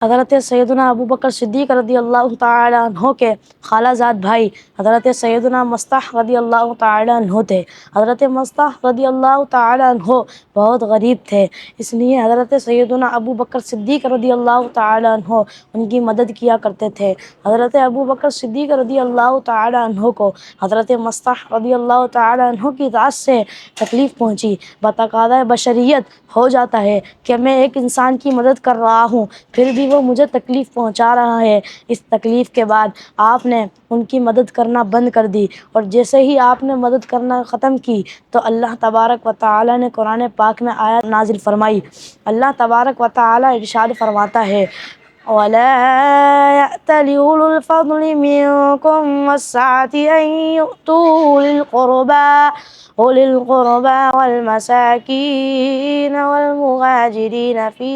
حضرت سیدنا ابو بکر صدیق رضی اللہ تعالی عنہ کے خالہ زاد بھائی حضرت سیدنا مصطح رضی اللہ تعالی عنہ تھے۔ حضرت مصطح رضی اللہ تعالی عنہ بہت غریب تھے، اس لیے حضرت سیدنا ابو بکر صدیق رضی اللہ تعالی عنہ ان کی مدد کیا کرتے تھے۔ حضرت ابو بکر صدیق رضی اللہ تعالی عنہ کو حضرت مصطح رضی اللہ تعالی عنہ کی ذات سے تکلیف پہنچی۔ بتقاضۂ بشریت ہو جاتا ہے کہ میں ایک انسان کی مدد کر رہا ہوں، پھر بھی وہ مجھے تکلیف پہنچا رہا ہے۔ اس تکلیف کے بعد آپ نے ان کی مدد کرنا بند کر دی، اور جیسے ہی آپ نے مدد کرنا ختم کی تو اللہ تبارک و تعالی نے قرآن پاک میں آیت نازل فرمائی۔ اللہ تبارک و تعالی ارشاد فرماتا ہے وَلَا يَأْتَلِ أُولُو الْفَضْلِ مِنكُمْ وَالسَّعَةِ أَن يُؤْتُوا أولي القربى والمساكين والمهاجرين في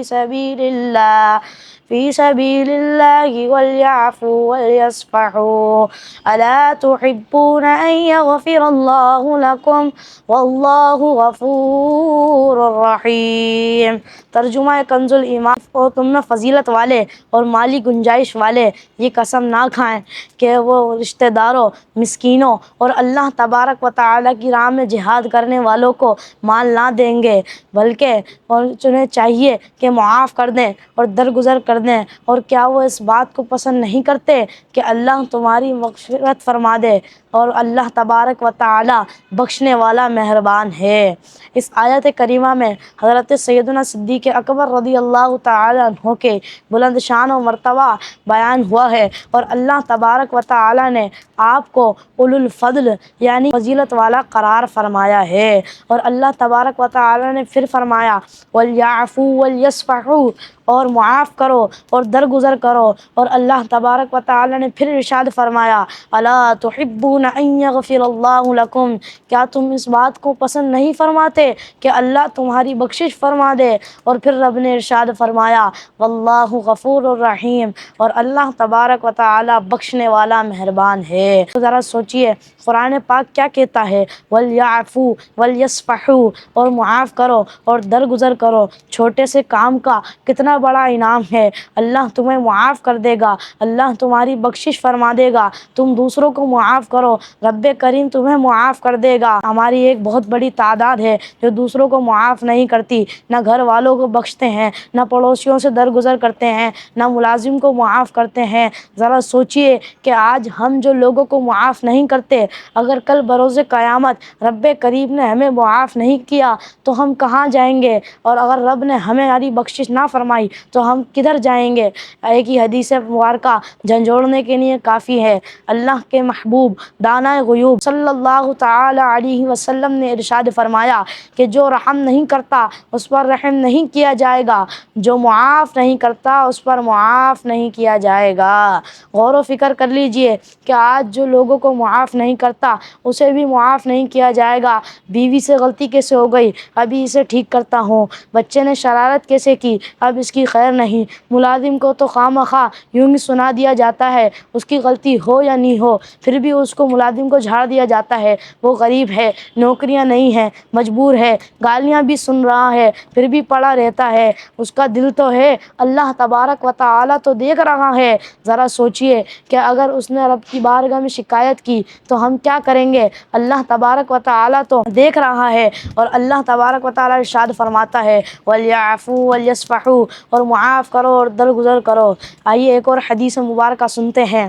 سبيل الله وليعفوا وليصفحوا ألا تحبون أن يغفر الله لكم والله غفور رحيم۔ ترجمہ کنز الایمان، اور تم میں فضیلت والے اور مالی گنجائش والے یہ قسم نہ کھائیں کہ وہ رشتہ داروں، مسکینوں اور اللہ تبارک و تعالی کی راہ میں جہاد کرنے والوں کو مال نہ دیں گے، بلکہ انہیں چاہیے کہ معاف کر دیں اور درگزر کر دیں۔ اور کیا وہ اس بات کو پسند نہیں کرتے کہ اللہ تمہاری مغفرت فرما دے، اور اللہ تبارک و تعالی بخشنے والا مہربان ہے۔ اس آیت کریمہ میں حضرت سیدنا صدیق اکبر رضی اللہ تعالی عنہ کے بلند شان و مرتبہ بیان ہوا ہے، اور اللہ تبارک و تعالی نے آپ کو اولو الفضل یعنی فضیلت والا قرار فرمایا ہے۔ اور اللہ تبارک و تعالی نے پھر فرمایا وَلْيَعْفُوا وَلْيَصْفَحُوا، اور معاف کرو اور درگزر کرو۔ اور اللہ تبارک و تعالی نے پھر ارشاد فرمایا اَلَا تُحِبُّونَ أَن يَغْفِرَ اللَّهُ لَكُمْ، کیا تم اس بات کو پسند نہیں فرماتے کہ اللہ تمہاری بخشش فرما دے؟ اور پھر رب نے ارشاد فرمایا واللہ غفور الرحیم، اور اللہ تبارک و تعالی بخشنے والا مہربان ہے۔ ذرا سوچئے قرآن پاک کیا کہتا ہے وَلْيَعْفُوا وَلْيَصْفَحُوا، اور معاف کرو اور درگزر کرو۔ چھوٹے سے کام کا کتنا بڑا انعام ہے، اللہ تمہیں معاف کر دے گا، اللہ تمہاری بخشش فرما دے گا۔ تم دوسروں کو معاف کرو، رب کریم تمہیں معاف کر دے گا۔ ہماری ایک بہت بڑی تعداد ہے جو دوسروں کو معاف نہیں کرتی، نہ گھر والوں کو بخشتے ہیں، نہ پڑوسیوں سے درگزر کرتے ہیں، نہ ملازم کو معاف کرتے ہیں۔ ذرا سوچئے کہ آج ہم جو لوگوں کو معاف نہیں کرتے، اگر کل بروز قیامت رب کریم نے ہمیں معاف نہیں کیا تو ہم کہاں جائیں گے؟ اور اگر رب نے ہماری بخشش نہ فرمائی تو ہم کدھر جائیں گے؟ ایک ہی حدیث مبارکہ جھنجھوڑنے کے لیے کافی ہے۔ اللہ کے محبوب دانائے غیوب صلی اللہ تعالی علیہ وسلم نے ارشاد فرمایا کہ جو رحم نہیں کرتا اس پر رحم نہیں کیا جائے گا، جو معاف نہیں کرتا اس پر معاف نہیں کیا جائے گا۔ غور و فکر کر لیجئے کہ آج جو لوگوں کو معاف نہیں کرتا اسے بھی معاف نہیں کیا جائے گا۔ بیوی سے غلطی کیسے ہو گئی، ابھی اسے ٹھیک کرتا ہوں۔ بچے نے شرارت کیسے کی، اب اس کی خیر نہیں۔ ملازم کو تو خواہ مخواہ یوں ہی سنا دیا جاتا ہے، اس کی غلطی ہو یا نہیں ہو، پھر بھی اس کو ملازم کو جھاڑ دیا جاتا ہے۔ وہ غریب ہے، نوکریاں نہیں ہیں، مجبور ہے، گالیاں بھی سن رہا ہے، پھر بھی پڑا رہتا ہے۔ اس کا دل تو ہے، اللہ تبارک و تعالی تو دیکھ رہا ہے۔ ذرا سوچئے کہ اگر اس نے رب کی بارگاہ میں شکایت کی تو ہم کیا کریں گے؟ اللہ تبارک و تعالی تو دیکھ رہا ہے۔ اور اللہ تبارک و تعالی ارشاد فرماتا ہے وَلْيَعْفُوا وَلْيَصْفَحُوا، اور معاف کرو اور درگزر کرو۔ آئیے ایک اور حدیث مبارکہ سنتے ہیں۔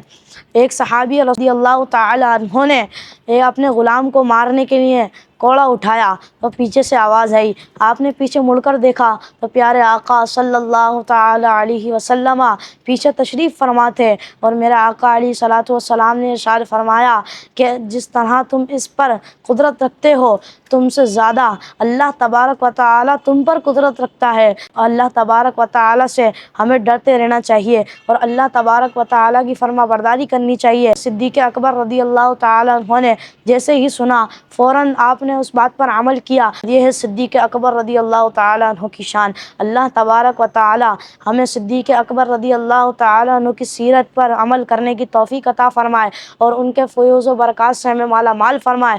ایک صحابی رضی اللہ تعالی عنہ نے اپنے غلام کو مارنے کے لیے کوڑا اٹھایا تو پیچھے سے آواز آئی۔ آپ نے پیچھے مڑ کر دیکھا تو پیارے آقا صلی اللہ تعالی علیہ وسلم پیچھے تشریف فرما تھے، اور میرے آقا علیہ الصلوۃ والسلام نے ارشاد فرمایا کہ جس طرح تم اس پر قدرت رکھتے ہو، تم سے زیادہ اللہ تبارک و تعالی تم پر قدرت رکھتا ہے۔ اللہ تبارک و تعالی سے ہمیں ڈرتے رہنا چاہیے اور اللہ تبارک و تعالی کی فرما برداری کرنی چاہیے۔ صدیق اکبر رضی اللہ تعالی عنہ نے جیسے ہی سنا فوراً آپ نے اس بات پر عمل کیا۔ یہ ہے صدیق اکبر رضی اللہ تعالی عنہ کی شان۔ اللہ تبارک و تعالی ہمیں صدیق اکبر رضی اللہ تعالی عنہ کی سیرت پر عمل کرنے کی توفیق عطا فرمائے اور ان کے فیوز و برکات سے ہمیں مالا مال فرمائے۔